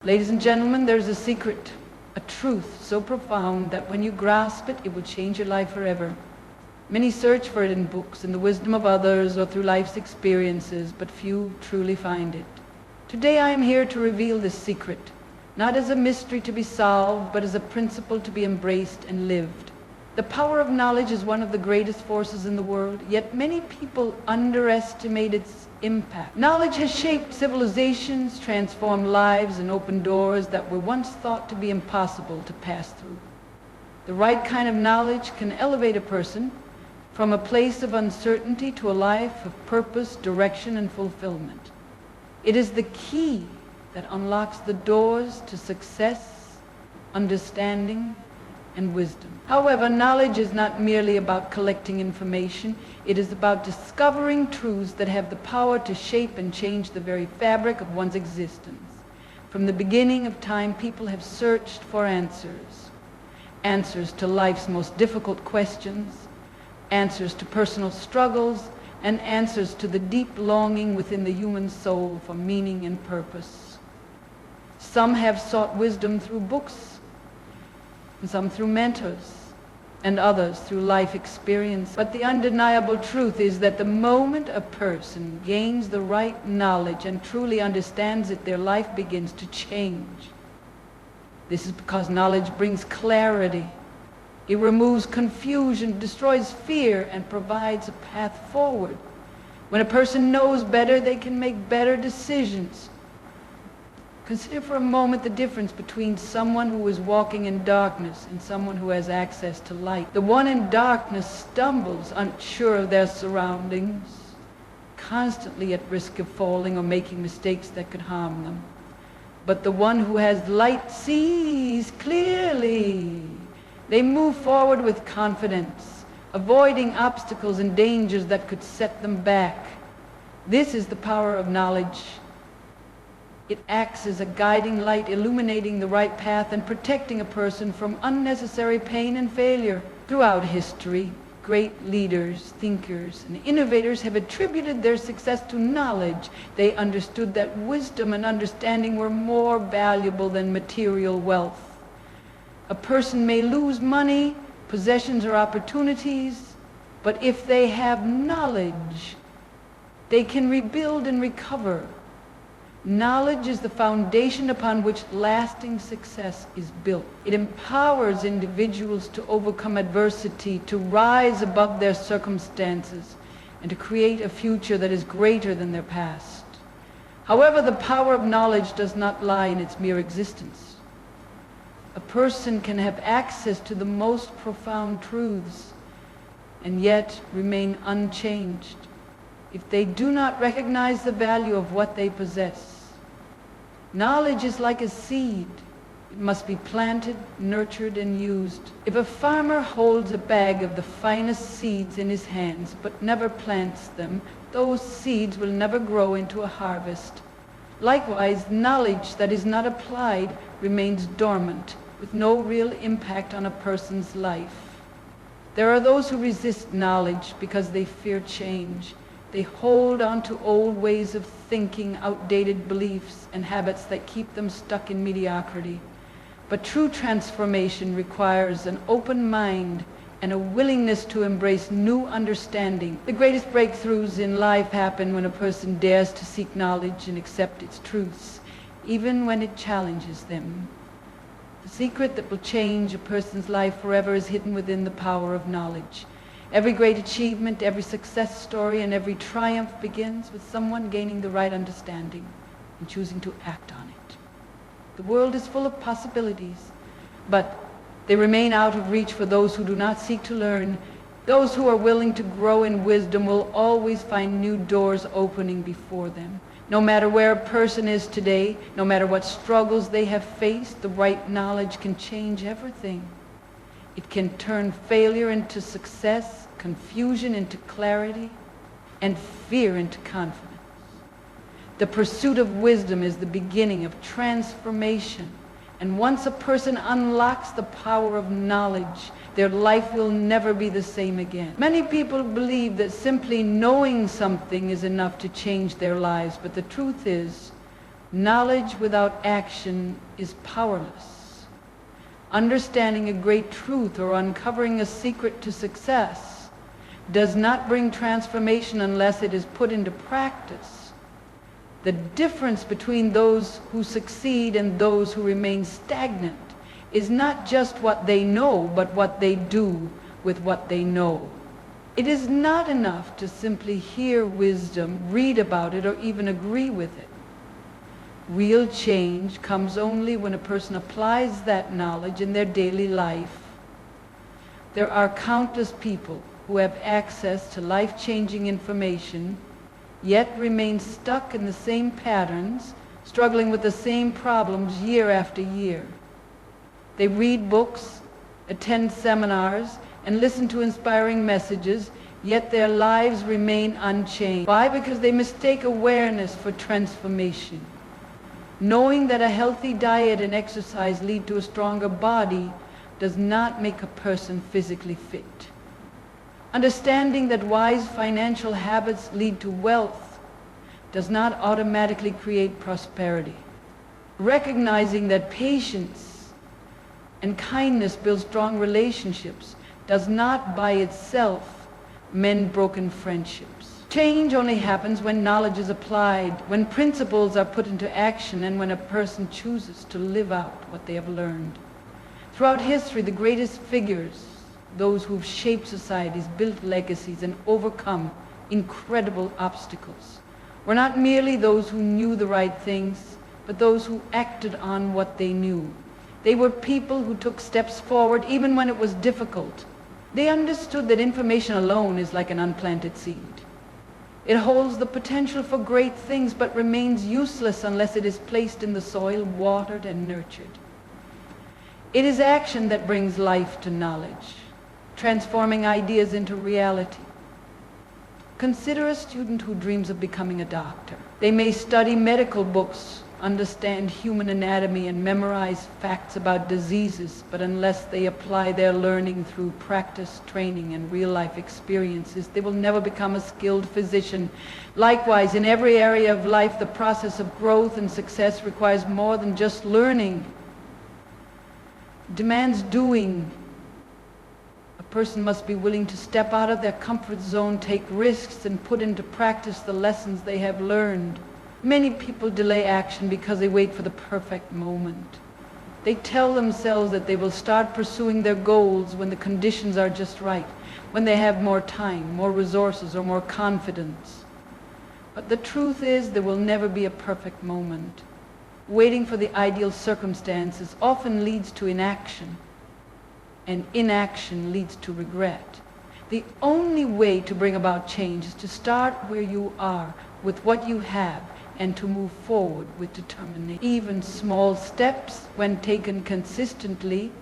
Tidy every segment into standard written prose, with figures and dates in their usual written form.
Ladies and gentlemen, there's a secret, a truth so profound that when you grasp it, it will change your life forever. Many search for it in books, in the wisdom of others, or through life's experiences, but few truly find it. Today I am here to reveal this secret, not as a mystery to be solved, but as a principle to be embraced and lived. The power of knowledge is one of the greatest forces in the world, yet many people underestimate its impact. Knowledge has shaped civilizations, transformed lives, and opened doors that were once thought to be impossible to pass through. The right kind of knowledge can elevate a person from a place of uncertainty to a life of purpose, direction, and fulfillment. It is the key that unlocks the doors to success, understanding, and wisdom. However, knowledge is not merely about collecting information. It is about discovering truths that have the power to shape and change the very fabric of one's existence. From the beginning of time, people have searched for answers. Answers to life's most difficult questions, answers to personal struggles, and answers to the deep longing within the human soul for meaning and purpose. Some have sought wisdom through books, and some through mentors, and others through life experience. But the undeniable truth is that the moment a person gains the right knowledge and truly understands it, their life begins to change. This is because knowledge brings clarity. It removes confusion, destroys fear, and provides a path forward. When a person knows better, they can make better decisions. Consider for a moment the difference between someone who is walking in darkness and someone who has access to light. The one in darkness stumbles, unsure of their surroundings, constantly at risk of falling or making mistakes that could harm them. But the one who has light sees clearly. They move forward with confidence, avoiding obstacles and dangers that could set them back. This is the power of knowledge. It acts as a guiding light, illuminating the right path and protecting a person from unnecessary pain and failure. Throughout history, great leaders, thinkers, and innovators have attributed their success to knowledge. They understood that wisdom and understanding were more valuable than material wealth. A person may lose money, possessions, or opportunities, but if they have knowledge, they can rebuild and recover. Knowledge is the foundation upon which lasting success is built. It empowers individuals to overcome adversity, to rise above their circumstances, and to create a future that is greater than their past. However, the power of knowledge does not lie in its mere existence. A person can have access to the most profound truths and yet remain unchanged if they do not recognize the value of what they possess. Knowledge is like a seed. It must be planted, nurtured, and used. If a farmer holds a bag of the finest seeds in his hands but never plants them, those seeds will never grow into a harvest. Likewise, knowledge that is not applied remains dormant, with no real impact on a person's life. There are those who resist knowledge because they fear change. They hold on to old ways of thinking, outdated beliefs, and habits that keep them stuck in mediocrity. But true transformation requires an open mind and a willingness to embrace new understanding. The greatest breakthroughs in life happen when a person dares to seek knowledge and accept its truths, even when it challenges them. The secret that will change a person's life forever is hidden within the power of knowledge. Every great achievement, every success story, and every triumph begins with someone gaining the right understanding and choosing to act on it. The world is full of possibilities, but they remain out of reach for those who do not seek to learn. Those who are willing to grow in wisdom will always find new doors opening before them. No matter where a person is today, no matter what struggles they have faced, the right knowledge can change everything. It can turn failure into success, confusion into clarity, and fear into confidence. The pursuit of wisdom is the beginning of transformation. And once a person unlocks the power of knowledge, their life will never be the same again. Many people believe that simply knowing something is enough to change their lives, but the truth is, Knowledge without action is powerless. Understanding a great truth or uncovering a secret to success does not bring transformation unless it is put into practice. The difference between those who succeed and those who remain stagnant is not just what they know, but what they do with what they know. It is not enough to simply hear wisdom, read about it, or even agree with it. Real change comes only when a person applies that knowledge in their daily life. There are countless people who have access to life-changing information, yet remain stuck in the same patterns, struggling with the same problems year after year. They read books, attend seminars, and listen to inspiring messages, yet their lives remain unchanged. Why? Because they mistake awareness for transformation. Knowing that a healthy diet and exercise lead to a stronger body does not make a person physically fit. Understanding that wise financial habits lead to wealth does not automatically create prosperity. Recognizing that patience and kindness build strong relationships does not by itself mend broken friendships. Change only happens when knowledge is applied, when principles are put into action, and when a person chooses to live out what they have learned. Throughout history, the greatest figures, those who've shaped societies, built legacies, and overcome incredible obstacles, were not merely those who knew the right things, but those who acted on what they knew. They were people who took steps forward even when it was difficult. They understood that information alone is like an unplanted seed. It holds the potential for great things, but remains useless unless it is placed in the soil, watered and nurtured. It is action that brings life to knowledge, transforming ideas into reality. Consider a student who dreams of becoming a doctor. They may study medical books, understand human anatomy, and memorize facts about diseases, but unless they apply their learning through practice, training, and real-life experiences, they will never become a skilled physician. Likewise, in every area of life, the process of growth and success requires more than just learning. It demands doing. A person must be willing to step out of their comfort zone, take risks, and put into practice the lessons they have learned. Many people delay action because they wait for the perfect moment. They tell themselves that they will start pursuing their goals when the conditions are just right, when they have more time, more resources, or more confidence. But the truth is, there will never be a perfect moment. Waiting for the ideal circumstances often leads to inaction, and inaction leads to regret. The only way to bring about change is to start where you are, with what you have, and to move forward with determination. Even small steps, when taken consistently,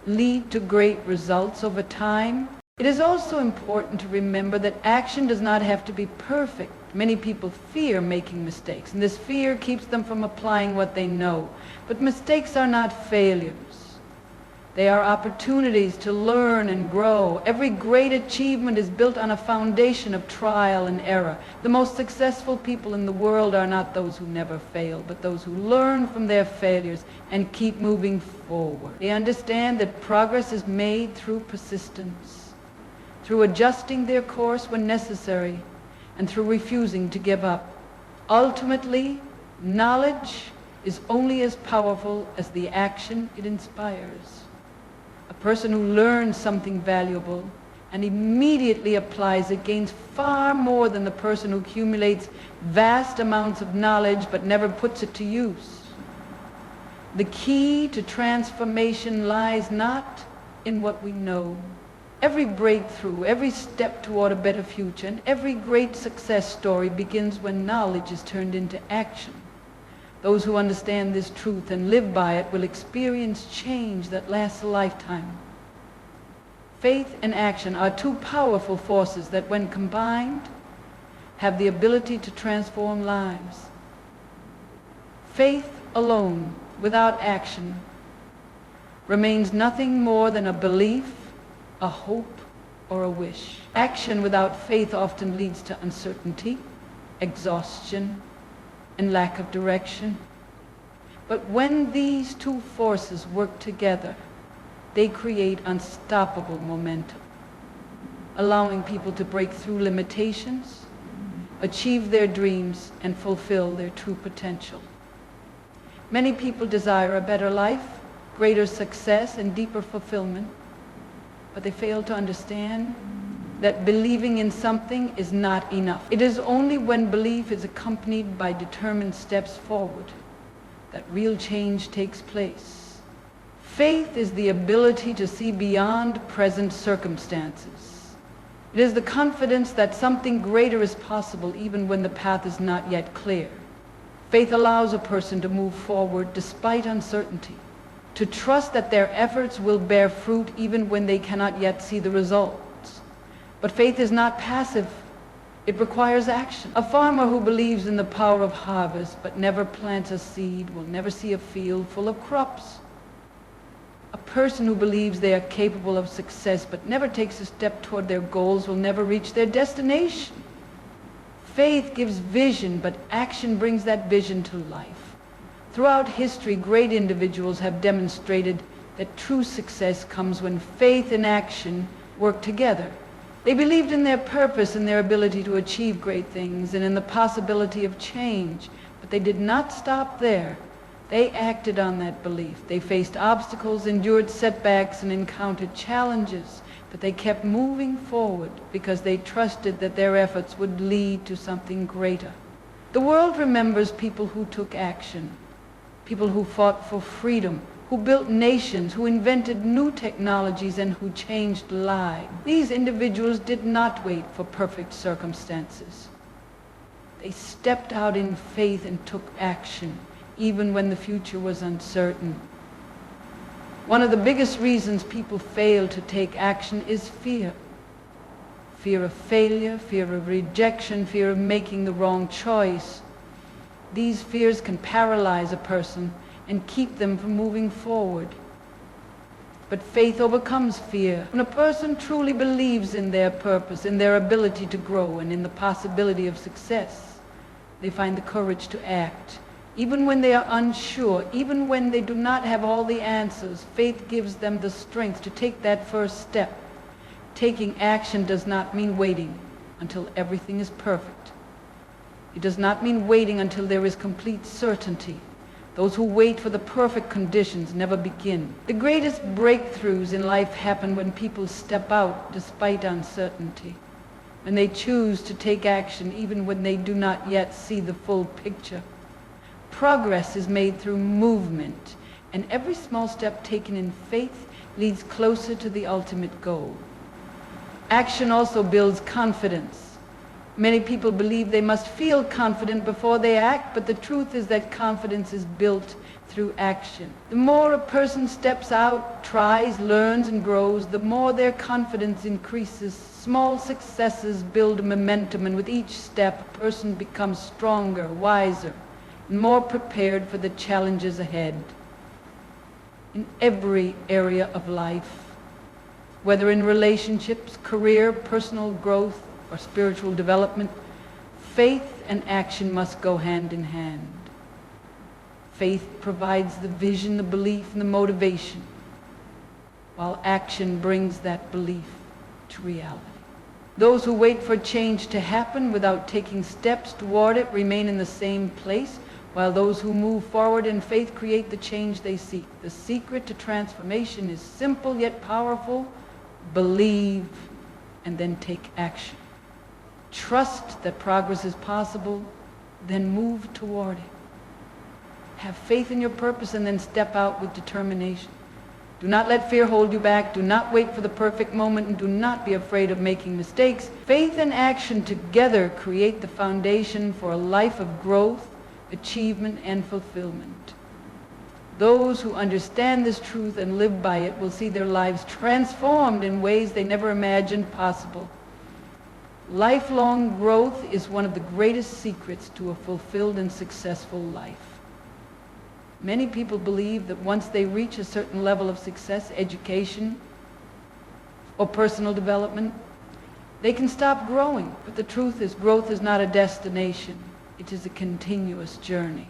lead to great results over time. It is also important to remember that action does not have to be perfect. Many people fear making mistakes, and this fear keeps them from applying what they know. But mistakes are not failures. They are opportunities to learn and grow. Every great achievement is built on a foundation of trial and error. The most successful people in the world are not those who never fail, but those who learn from their failures and keep moving forward. They understand that progress is made through persistence, through adjusting their course when necessary, and through refusing to give up. Ultimately, knowledge is only as powerful as the action it inspires. A person who learns something valuable and immediately applies it gains far more than the person who accumulates vast amounts of knowledge but never puts it to use. The key to transformation lies not in what we know. Every breakthrough, every step toward a better future, and every great success story begins when knowledge is turned into action. Those who understand this truth and live by it will experience change that lasts a lifetime. Faith and action are two powerful forces that, when combined, have the ability to transform lives. Faith alone, without action, remains nothing more than a belief, a hope, or a wish. Action without faith often leads to uncertainty, exhaustion, and lack of direction. But when these two forces work together, they create unstoppable momentum, allowing people to break through limitations, achieve their dreams, and fulfill their true potential. Many people desire a better life, greater success, and deeper fulfillment, but they fail to understand that believing in something is not enough. It is only when belief is accompanied by determined steps forward that real change takes place. Faith is the ability to see beyond present circumstances. It is the confidence that something greater is possible even when the path is not yet clear. Faith allows a person to move forward despite uncertainty, to trust that their efforts will bear fruit even when they cannot yet see the results. But faith is not passive. It requires action. A farmer who believes in the power of harvest but never plants a seed will never see a field full of crops. A person who believes they are capable of success but never takes a step toward their goals will never reach their destination. Faith gives vision, but action brings that vision to life. Throughout history, great individuals have demonstrated that true success comes when faith and action work together. They believed in their purpose and their ability to achieve great things and in the possibility of change, but they did not stop there. They acted on that belief. They faced obstacles, endured setbacks, and encountered challenges, but they kept moving forward because they trusted that their efforts would lead to something greater. The world remembers people who took action, people who fought for freedom, who built nations, who invented new technologies, and who changed lives. These individuals did not wait for perfect circumstances. They stepped out in faith and took action, even when the future was uncertain. One of the biggest reasons people fail to take action is fear. Fear of failure, fear of rejection, fear of making the wrong choice. These fears can paralyze a person and keep them from moving forward. But faith overcomes fear. When a person truly believes in their purpose, in their ability to grow, and in the possibility of success, they find the courage to act. Even when they are unsure, even when they do not have all the answers, faith gives them the strength to take that first step. Taking action does not mean waiting until everything is perfect. It does not mean waiting until there is complete certainty. Those who wait for the perfect conditions never begin. The greatest breakthroughs in life happen when people step out despite uncertainty, when they choose to take action even when they do not yet see the full picture. Progress is made through movement, and every small step taken in faith leads closer to the ultimate goal. Action also builds confidence. Many people believe they must feel confident before they act, but the truth is that confidence is built through action. The more a person steps out, tries, learns, and grows, the more their confidence increases. Small successes build momentum, and with each step, a person becomes stronger, wiser, and more prepared for the challenges ahead. In every area of life, whether in relationships, career, personal growth, or spiritual development, faith and action must go hand in hand. Faith provides the vision, the belief, and the motivation, while action brings that belief to reality. Those who wait for change to happen without taking steps toward it remain in the same place, while those who move forward in faith create the change they seek. The secret to transformation is simple yet powerful. Believe and then take action. Trust that progress is possible, then move toward it. Have faith in your purpose and then step out with determination. Do not let fear hold you back. Do not wait for the perfect moment, and do not be afraid of making mistakes. Faith and action together create the foundation for a life of growth, achievement, and fulfillment. Those who understand this truth and live by it will see their lives transformed in ways they never imagined possible. Lifelong growth is one of the greatest secrets to a fulfilled and successful life. Many people believe that once they reach a certain level of success, education, or personal development, they can stop growing. But the truth is, growth is not a destination. It is a continuous journey.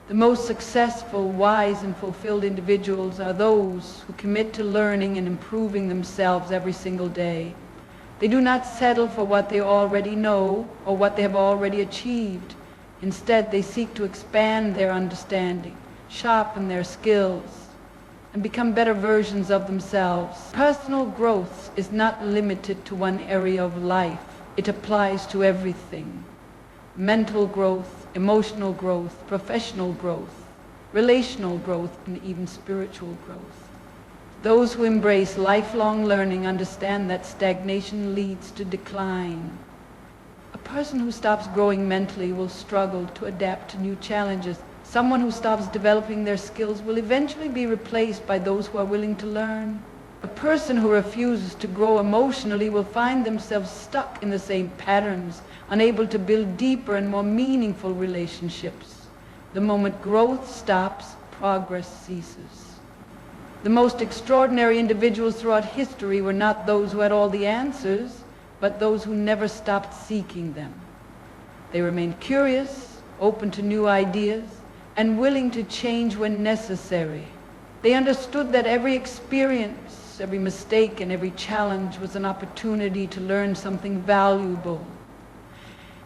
The most successful, wise, and fulfilled individuals are those who commit to learning and improving themselves every single day. They do not settle for what they already know or what they have already achieved. Instead, they seek to expand their understanding, sharpen their skills, and become better versions of themselves. Personal growth is not limited to one area of life. It applies to everything. Mental growth, emotional growth, professional growth, relational growth, and even spiritual growth. Those who embrace lifelong learning understand that stagnation leads to decline. A person who stops growing mentally will struggle to adapt to new challenges. Someone who stops developing their skills will eventually be replaced by those who are willing to learn. A person who refuses to grow emotionally will find themselves stuck in the same patterns, unable to build deeper and more meaningful relationships. The moment growth stops, progress ceases. The most extraordinary individuals throughout history were not those who had all the answers, but those who never stopped seeking them. They remained curious, open to new ideas, and willing to change when necessary. They understood that every experience, every mistake, and every challenge was an opportunity to learn something valuable.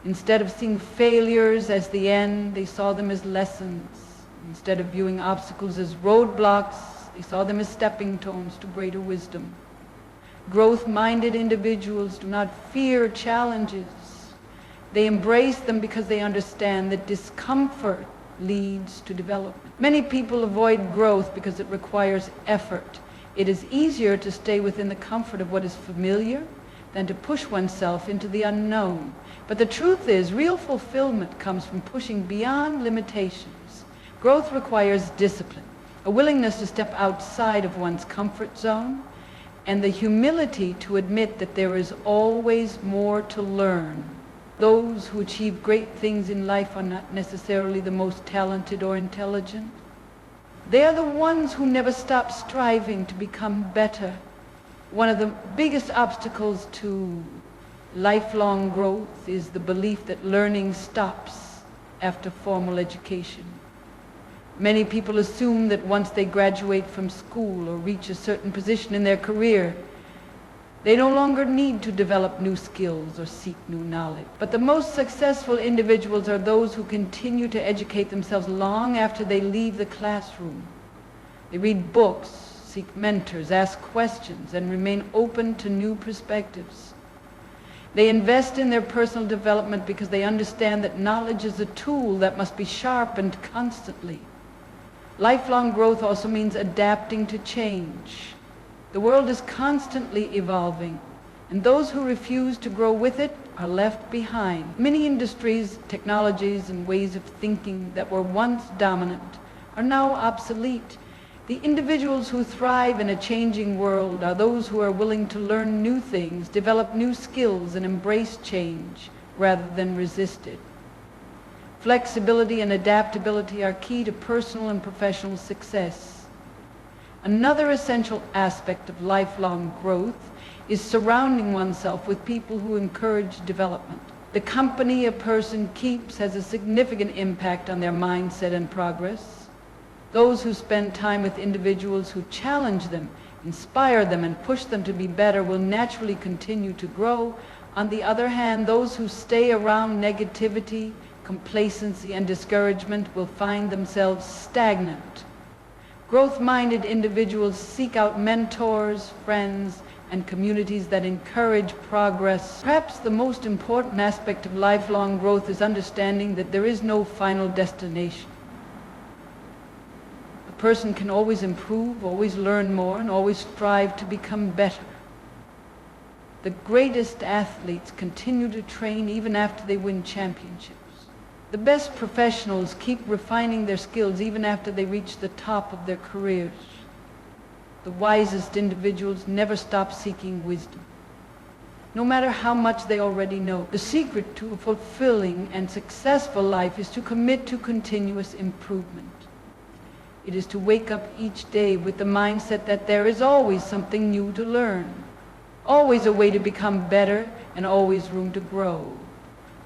Instead of seeing failures as the end, they saw them as lessons. Instead of viewing obstacles as roadblocks, they saw them as stepping stones to greater wisdom. Growth-minded individuals do not fear challenges. They embrace them because they understand that discomfort leads to development. Many people avoid growth because it requires effort. It is easier to stay within the comfort of what is familiar than to push oneself into the unknown. But the truth is, real fulfillment comes from pushing beyond limitations. Growth requires discipline, a willingness to step outside of one's comfort zone, and the humility to admit that there is always more to learn. Those who achieve great things in life are not necessarily the most talented or intelligent. They are the ones who never stop striving to become better. One of the biggest obstacles to lifelong growth is the belief that learning stops after formal education. Many people assume that once they graduate from school or reach a certain position in their career, they no longer need to develop new skills or seek new knowledge. But the most successful individuals are those who continue to educate themselves long after they leave the classroom. They read books, seek mentors, ask questions, and remain open to new perspectives. They invest in their personal development because they understand that knowledge is a tool that must be sharpened constantly. Lifelong growth also means adapting to change. The world is constantly evolving, and those who refuse to grow with it are left behind. Many industries, technologies, and ways of thinking that were once dominant are now obsolete. The individuals who thrive in a changing world are those who are willing to learn new things, develop new skills, and embrace change rather than resist it. Flexibility and adaptability are key to personal and professional success. Another essential aspect of lifelong growth is surrounding oneself with people who encourage development. The company a person keeps has a significant impact on their mindset and progress. Those who spend time with individuals who challenge them, inspire them, and push them to be better will naturally continue to grow. On the other hand, those who stay around negativity, complacency, and discouragement will find themselves stagnant. Growth-minded individuals seek out mentors, friends, and communities that encourage progress. Perhaps the most important aspect of lifelong growth is understanding that there is no final destination. A person can always improve, always learn more, and always strive to become better. The greatest athletes continue to train even after they win championships. The best professionals keep refining their skills even after they reach the top of their careers. The wisest individuals never stop seeking wisdom, no matter how much they already know. The secret to a fulfilling and successful life is to commit to continuous improvement. It is to wake up each day with the mindset that there is always something new to learn, always a way to become better, and always room to grow.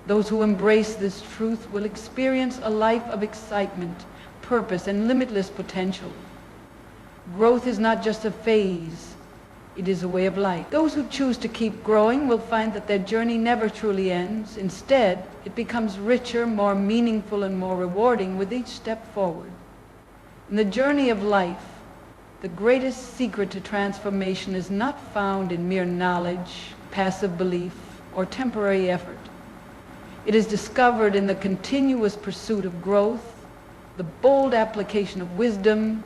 Those who embrace this truth will experience a life of excitement, purpose and limitless potential. Growth is not just a phase, it is a way of life. Those who choose to keep growing will find that their journey never truly ends. Instead, it becomes richer, more meaningful, and more rewarding with each step forward. In the journey of life, the greatest secret to transformation is not found in mere knowledge, passive belief, or temporary effort. It is discovered in the continuous pursuit of growth, the bold application of wisdom,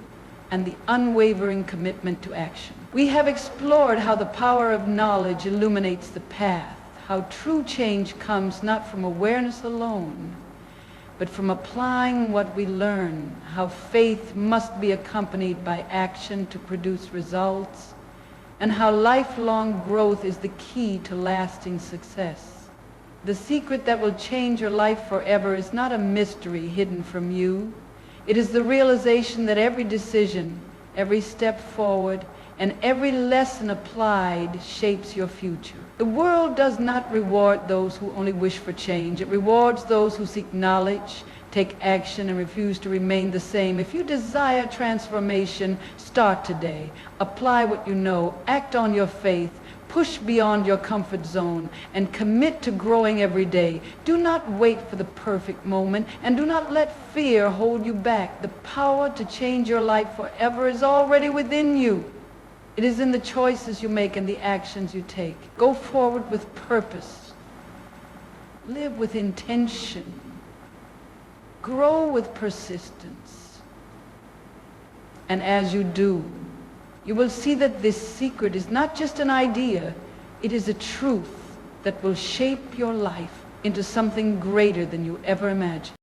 and the unwavering commitment to action. We have explored how the power of knowledge illuminates the path, how true change comes not from awareness alone, but from applying what we learn, how faith must be accompanied by action to produce results, and how lifelong growth is the key to lasting success. The secret that will change your life forever is not a mystery hidden from you. It is the realization that every decision, every step forward, and every lesson applied shapes your future. The world does not reward those who only wish for change. It rewards those who seek knowledge, take action, and refuse to remain the same. If you desire transformation, start today. Apply what you know, act on your faith, push beyond your comfort zone, and commit to growing every day. Do not wait for the perfect moment, and do not let fear hold you back. The power to change your life forever is already within you. It is in the choices you make and the actions you take. Go forward with purpose. Live with intention. Grow with persistence. And as you do, you will see that this secret is not just an idea, it is a truth that will shape your life into something greater than you ever imagined.